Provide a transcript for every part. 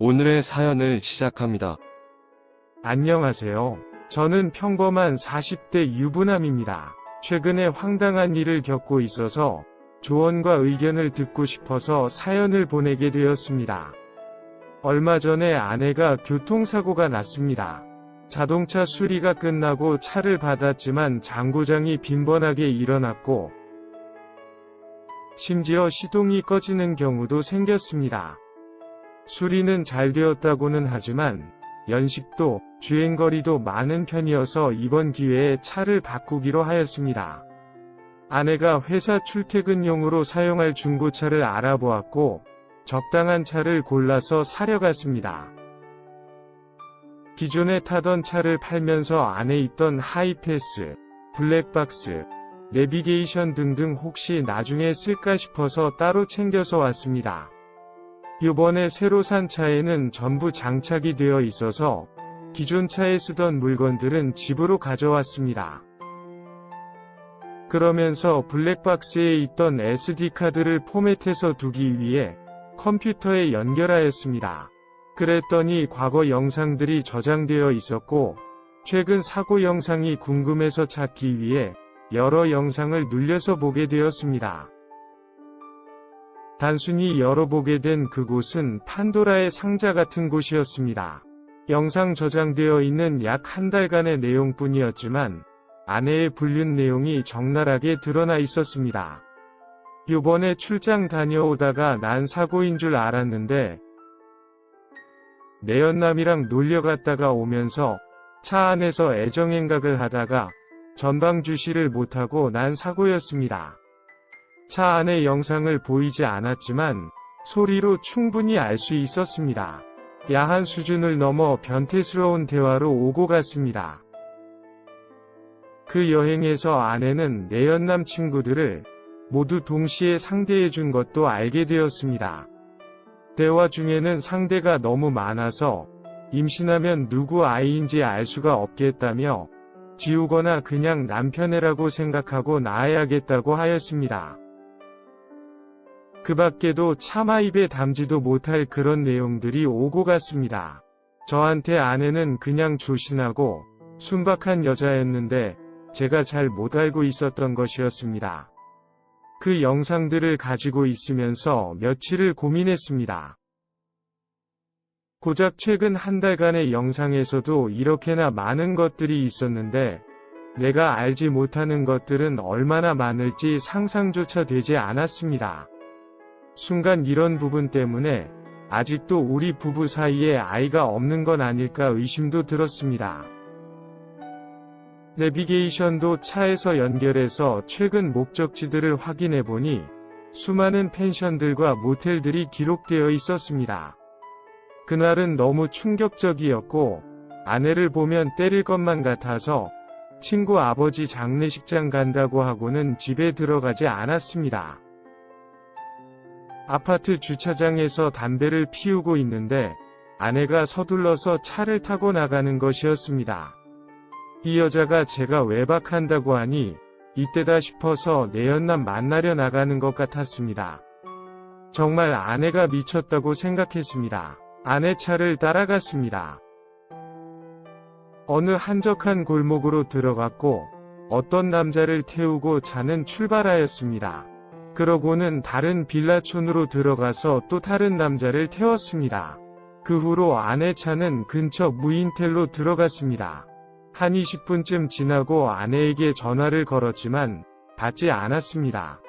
오늘의 사연을 시작합니다. 안녕하세요. 저는 평범한 40대 유부남입니다. 최근에 황당한 일을 겪고 있어서 조언과 의견을 듣고 싶어서 사연을 보내게 되었습니다. 얼마 전에 아내가 교통사고가 났습니다. 자동차 수리가 끝나고 차를 받았지만 장고장이 빈번하게 일어났고, 심지어 시동이 꺼지는 경우도 생겼습니다. 수리는 잘 되었다고는 하지만 연식도 주행거리도 많은 편이어서 이번 기회에 차를 바꾸기로 하였습니다. 아내가 회사 출퇴근용으로 사용할 중고차를 알아보았고 적당한 차를 골라서 사려 갔습니다. 기존에 타던 차를 팔면서 안에 있던 하이패스, 블랙박스, 내비게이션 등등 혹시 나중에 쓸까 싶어서 따로 챙겨서 왔습니다. 이번에 새로 산 차에는 전부 장착이 되어 있어서 기존 차에 쓰던 물건들은 집으로 가져왔습니다. 그러면서 블랙박스에 있던 SD카드를 포맷해서 두기 위해 컴퓨터에 연결하였습니다. 그랬더니 과거 영상들이 저장되어 있었고 최근 사고 영상이 궁금해서 찾기 위해 여러 영상을 눌려서 보게 되었습니다. 단순히 열어보게 된 그곳은 판도라의 상자 같은 곳이었습니다. 영상 저장되어 있는 약 한 달간의 내용뿐이었지만 아내의 불륜 내용이 적나라하게 드러나 있었습니다. 요번에 출장 다녀오다가 난 사고인 줄 알았는데 내연남이랑 놀려갔다가 오면서 차 안에서 애정행각을 하다가 전방 주시를 못하고 난 사고였습니다. 차 안의 영상을 보이지 않았지만 소리로 충분히 알 수 있었습니다. 야한 수준을 넘어 변태스러운 대화로 오고 갔습니다. 그 여행에서 아내는 내연남 친구들을 모두 동시에 상대해준 것도 알게 되었습니다. 대화 중에는 상대가 너무 많아서 임신하면 누구 아이인지 알 수가 없겠다며 지우거나 그냥 남편애라고 생각하고 낳아야겠다고 하였습니다. 그 밖에도 차마 입에 담지도 못할 그런 내용들이 오고 갔습니다. 저한테 아내는 그냥 조신하고 순박한 여자였는데 제가 잘 못 알고 있었던 것이었습니다. 그 영상들을 가지고 있으면서 며칠을 고민했습니다. 고작 최근 한 달간의 영상에서도 이렇게나 많은 것들이 있었는데 내가 알지 못하는 것들은 얼마나 많을지 상상조차 되지 않았습니다. 순간 이런 부분 때문에 아직도 우리 부부 사이에 아이가 없는 건 아닐까 의심도 들었습니다. 내비게이션도 차에서 연결해서 최근 목적지들을 확인해보니 수많은 펜션들과 모텔들이 기록되어 있었습니다. 그날은 너무 충격적이었고 아내를 보면 때릴 것만 같아서 친구 아버지 장례식장 간다고 하고는 집에 들어가지 않았습니다. 아파트 주차장에서 담배를 피우고 있는데 아내가 서둘러서 차를 타고 나가는 것이었습니다. 이 여자가 제가 외박한다고 하니 이때다 싶어서 내연남 만나려 나가는 것 같았습니다. 정말 아내가 미쳤다고 생각했습니다. 아내 차를 따라갔습니다. 어느 한적한 골목으로 들어갔고 어떤 남자를 태우고 차는 출발하였습니다. 그러고는 다른 빌라촌으로 들어가서 또 다른 남자를 태웠습니다. 그 후로 아내 차는 근처 무인텔로 들어갔습니다. 한 20분쯤 지나고 아내에게 전화를 걸었지만 받지 않았습니다.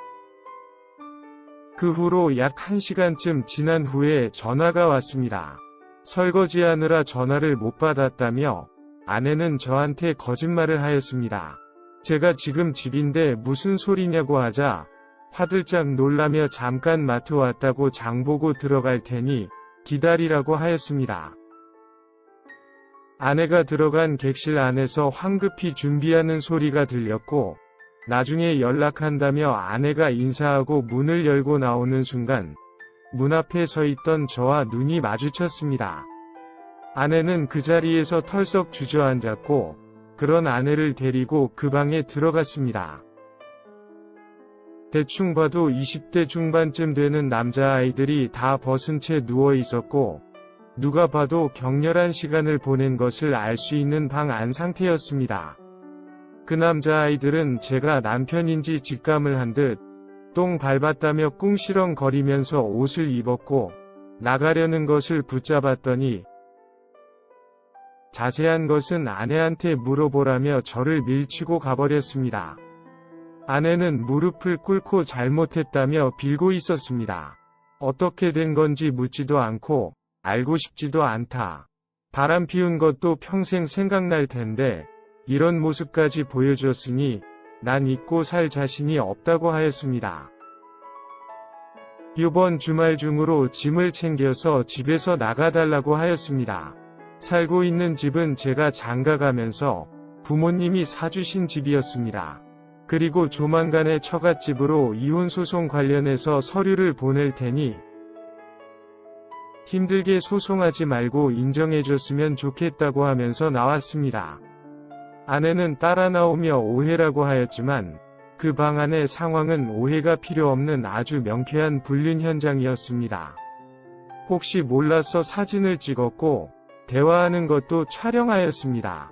그 후로 약 1시간쯤 지난 후에 전화가 왔습니다. 설거지하느라 전화를 못 받았다며 아내는 저한테 거짓말을 하였습니다. 제가 지금 집인데 무슨 소리냐고 하자 화들짝 놀라며 잠깐 마트 왔다고 장보고 들어갈 테니 기다리라고 하였습니다. 아내가 들어간 객실 안에서 황급히 준비하는 소리가 들렸고 나중에 연락한다며 아내가 인사하고 문을 열고 나오는 순간 문 앞에 서 있던 저와 눈이 마주쳤습니다. 아내는 그 자리에서 털썩 주저앉았고 그런 아내를 데리고 그 방에 들어갔습니다. 대충 봐도 20대 중반쯤 되는 남자아이들이 다 벗은 채 누워 있었고 누가 봐도 격렬한 시간을 보낸 것을 알 수 있는 방 안 상태였습니다. 그 남자아이들은 제가 남편인지 직감을 한 듯 똥 밟았다며 꿍시렁거리면서 옷을 입었고 나가려는 것을 붙잡았더니 자세한 것은 아내한테 물어보라며 저를 밀치고 가버렸습니다. 아내는 무릎을 꿇고 잘못했다며 빌고 있었습니다. 어떻게 된 건지 묻지도 않고 알고 싶지도 않다. 바람 피운 것도 평생 생각날 텐데 이런 모습까지 보여줬으니 난 잊고 살 자신이 없다고 하였습니다. 이번 주말 중으로 짐을 챙겨서 집에서 나가달라고 하였습니다. 살고 있는 집은 제가 장가가면서 부모님이 사주신 집이었습니다. 그리고 조만간에 처갓집으로 이혼소송 관련해서 서류를 보낼 테니 힘들게 소송하지 말고 인정해줬으면 좋겠다고 하면서 나왔습니다. 아내는 따라 나오며 오해라고 하였지만 그 방 안의 상황은 오해가 필요 없는 아주 명쾌한 불륜 현장이었습니다. 혹시 몰라서 사진을 찍었고 대화하는 것도 촬영하였습니다.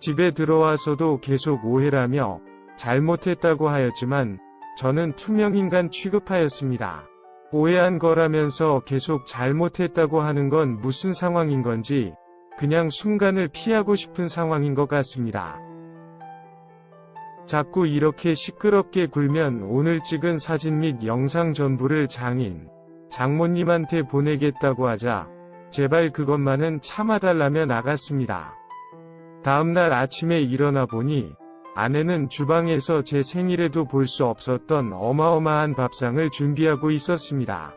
집에 들어와서도 계속 오해라며 잘못했다고 하였지만 저는 투명인간 취급하였습니다. 오해한 거라면서 계속 잘못했다고 하는 건 무슨 상황인 건지 그냥 순간을 피하고 싶은 상황인 것 같습니다. 자꾸 이렇게 시끄럽게 굴면 오늘 찍은 사진 및 영상 전부를 장모님한테 보내겠다고 하자 제발 그것만은 참아달라며 나갔습니다. 다음날 아침에 일어나 보니 아내는 주방에서 제 생일에도 볼 수 없었던 어마어마한 밥상을 준비하고 있었습니다.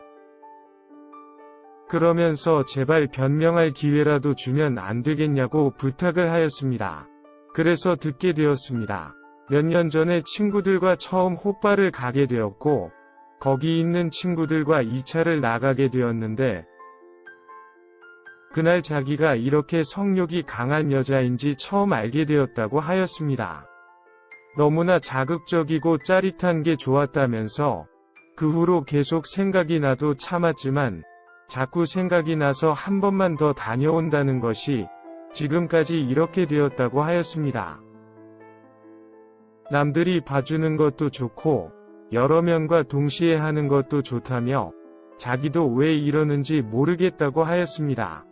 그러면서 제발 변명할 기회라도 주면 안 되겠냐고 부탁을 하였습니다. 그래서 듣게 되었습니다. 몇 년 전에 친구들과 처음 호빠를 가게 되었고 거기 있는 친구들과 2차를 나가게 되었는데 그날 자기가 이렇게 성욕이 강한 여자인지 처음 알게 되었다고 하였습니다. 너무나 자극적이고 짜릿한 게 좋았다면서 그 후로 계속 생각이 나도 참았지만 자꾸 생각이 나서 한 번만 더 다녀온다는 것이 지금까지 이렇게 되었다고 하였습니다. 남들이 봐주는 것도 좋고 여러 명과 동시에 하는 것도 좋다며 자기도 왜 이러는지 모르겠다고 하였습니다.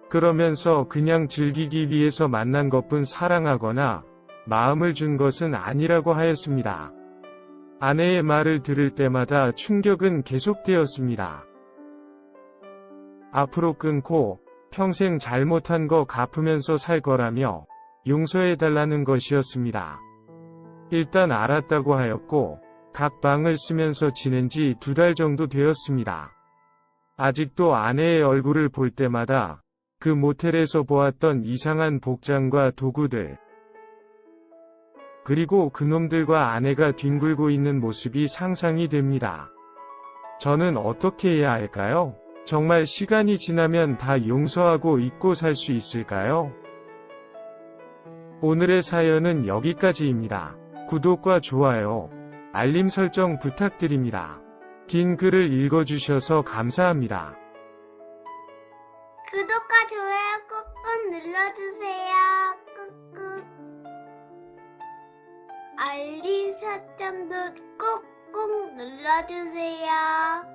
그러면서 그냥 즐기기 위해서 만난 것뿐 사랑하거나 마음을 준 것은 아니라고 하였습니다. 아내의 말을 들을 때마다 충격은 계속되었습니다. 앞으로 끊고 평생 잘못한 거 갚으면서 살 거라며 용서해달라는 것이었습니다. 일단 알았다고 하였고 각 방을 쓰면서 지낸 지 2달 정도 되었습니다. 아직도 아내의 얼굴을 볼 때마다 그 모텔에서 보았던 이상한 복장과 도구들 그리고 그놈들과 아내가 뒹굴고 있는 모습이 상상이 됩니다. 저는 어떻게 해야 할까요? 정말 시간이 지나면 다 용서하고 잊고 살 수 있을까요? 오늘의 사연은 여기까지입니다. 구독과 좋아요, 알림 설정 부탁드립니다. 긴 글을 읽어주셔서 감사합니다. 구독과 좋아요 꾹꾹 눌러주세요. 꾹꾹. 알림 설정도 꾹꾹 눌러주세요.